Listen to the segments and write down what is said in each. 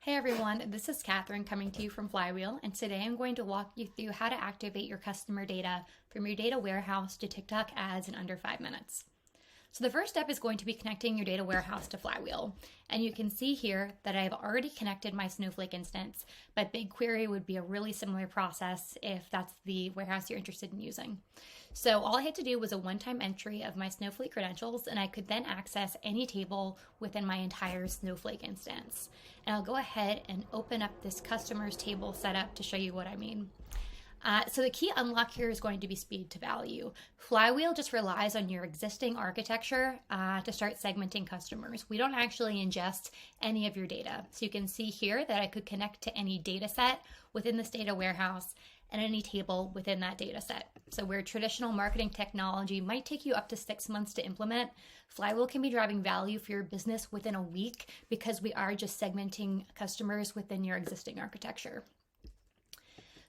Hey everyone, this is Catherine coming to you from Flywheel, and today I'm going to walk you through how to activate your customer data from your data warehouse to TikTok ads in under 5 minutes. So the first step is going to be connecting your data warehouse to Flywheel. And you can see here that I've already connected my Snowflake instance, but BigQuery would be a really similar process if that's the warehouse you're interested in using. So all I had to do was a one-time entry of my Snowflake credentials, and I could then access any table within my entire Snowflake instance. And I'll go ahead and open up this customers table setup to show you what I mean. So the key unlock here is going to be speed to value. Flywheel just relies on your existing architecture to start segmenting customers. We don't actually ingest any of your data. So you can see here that I could connect to any data set within this data warehouse and any table within that data set. So where traditional marketing technology might take you up to 6 months to implement, Flywheel can be driving value for your business within a week because we are just segmenting customers within your existing architecture.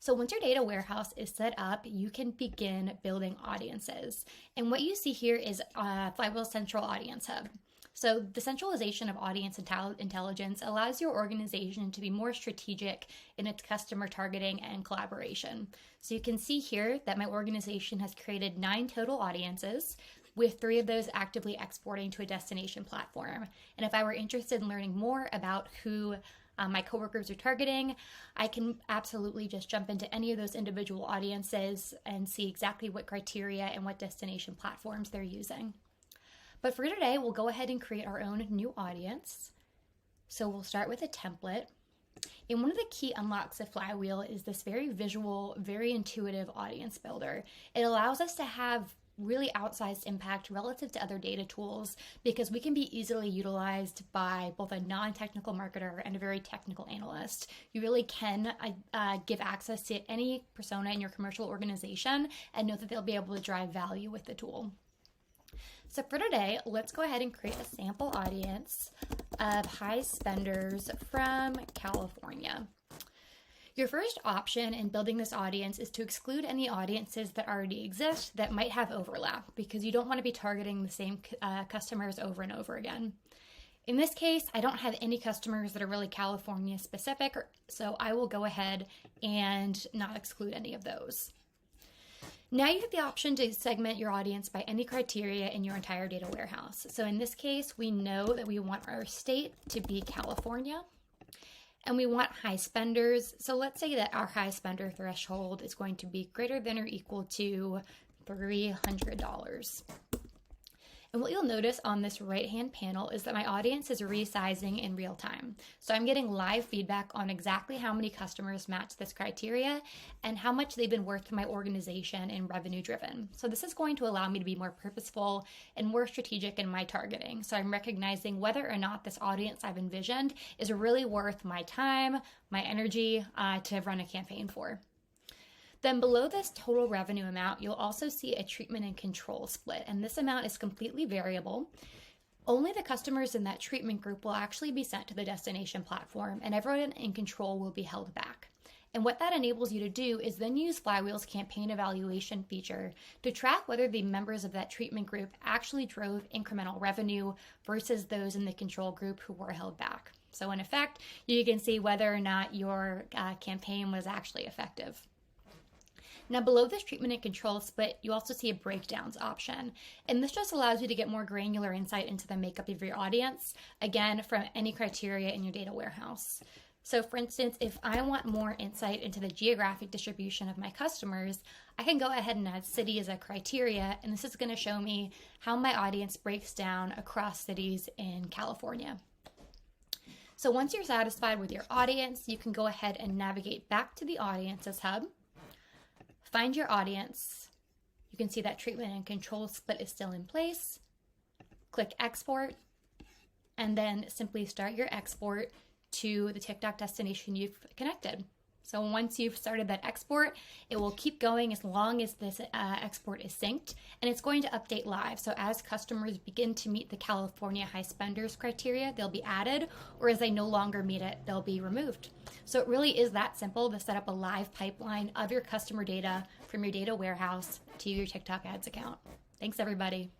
So once your data warehouse is set up, you can begin building audiences. And what you see here is Flywheel's Central Audience Hub. So the centralization of audience intelligence allows your organization to be more strategic in its customer targeting and collaboration. So you can see here that my organization has created 9 total audiences, with 3 of those actively exporting to a destination platform. And if I were interested in learning more about who my coworkers are targeting, I can absolutely just jump into any of those individual audiences and see exactly what criteria and what destination platforms they're using. But for today, we'll go ahead and create our own new audience. So we'll start with a template. And one of the key unlocks of Flywheel is this very visual, very intuitive audience builder. It allows us to have really outsized impact relative to other data tools because we can be easily utilized by both a non-technical marketer and a very technical analyst. You really can give access to any persona in your commercial organization and know that they'll be able to drive value with the tool. So for today, let's go ahead and create a sample audience of high spenders from California. Your first option in building this audience is to exclude any audiences that already exist that might have overlap because you don't want to be targeting the same customers over and over again. In this case, I don't have any customers that are really California specific, so I will go ahead and not exclude any of those. Now you have the option to segment your audience by any criteria in your entire data warehouse. So in this case, we know that we want our state to be California. And we want high spenders. So let's say that our high spender threshold is going to be greater than or equal to $300. And what you'll notice on this right-hand panel is that my audience is resizing in real time. So I'm getting live feedback on exactly how many customers match this criteria and how much they've been worth to my organization and revenue driven. So this is going to allow me to be more purposeful and more strategic in my targeting. So I'm recognizing whether or not this audience I've envisioned is really worth my time, my energy to run a campaign for. Then below this total revenue amount, you'll also see a treatment and control split, and this amount is completely variable. Only the customers in that treatment group will actually be sent to the destination platform, and everyone in control will be held back. And what that enables you to do is then use Flywheel's campaign evaluation feature to track whether the members of that treatment group actually drove incremental revenue versus those in the control group who were held back. So in effect, you can see whether or not your campaign was actually effective. Now below this treatment and control split, you also see a breakdowns option. And this just allows you to get more granular insight into the makeup of your audience, again, from any criteria in your data warehouse. So for instance, if I want more insight into the geographic distribution of my customers, I can go ahead and add city as a criteria, and this is going to show me how my audience breaks down across cities in California. So once you're satisfied with your audience, you can go ahead and navigate back to the Audiences Hub. Find your audience. You can see that treatment and control split is still in place. Click export, and then simply start your export to the TikTok destination you've connected. So once you've started that export, it will keep going as long as this export is synced, and it's going to update live. So as customers begin to meet the California high spenders criteria, they'll be added, or as they no longer meet it, they'll be removed. So it really is that simple to set up a live pipeline of your customer data from your data warehouse to your TikTok ads account. Thanks, everybody.